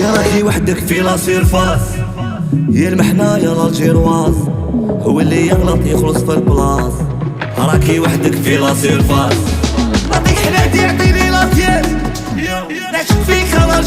يا راكي وحدك في لا سيرفاس، يا المحنة يا الجيرواز، هو اللي يغلط يخلص في البلاص. راكي وحدك في لا سيرفاس، نعطيك حنادي يعطيني لا ديال، نعشق فيك انا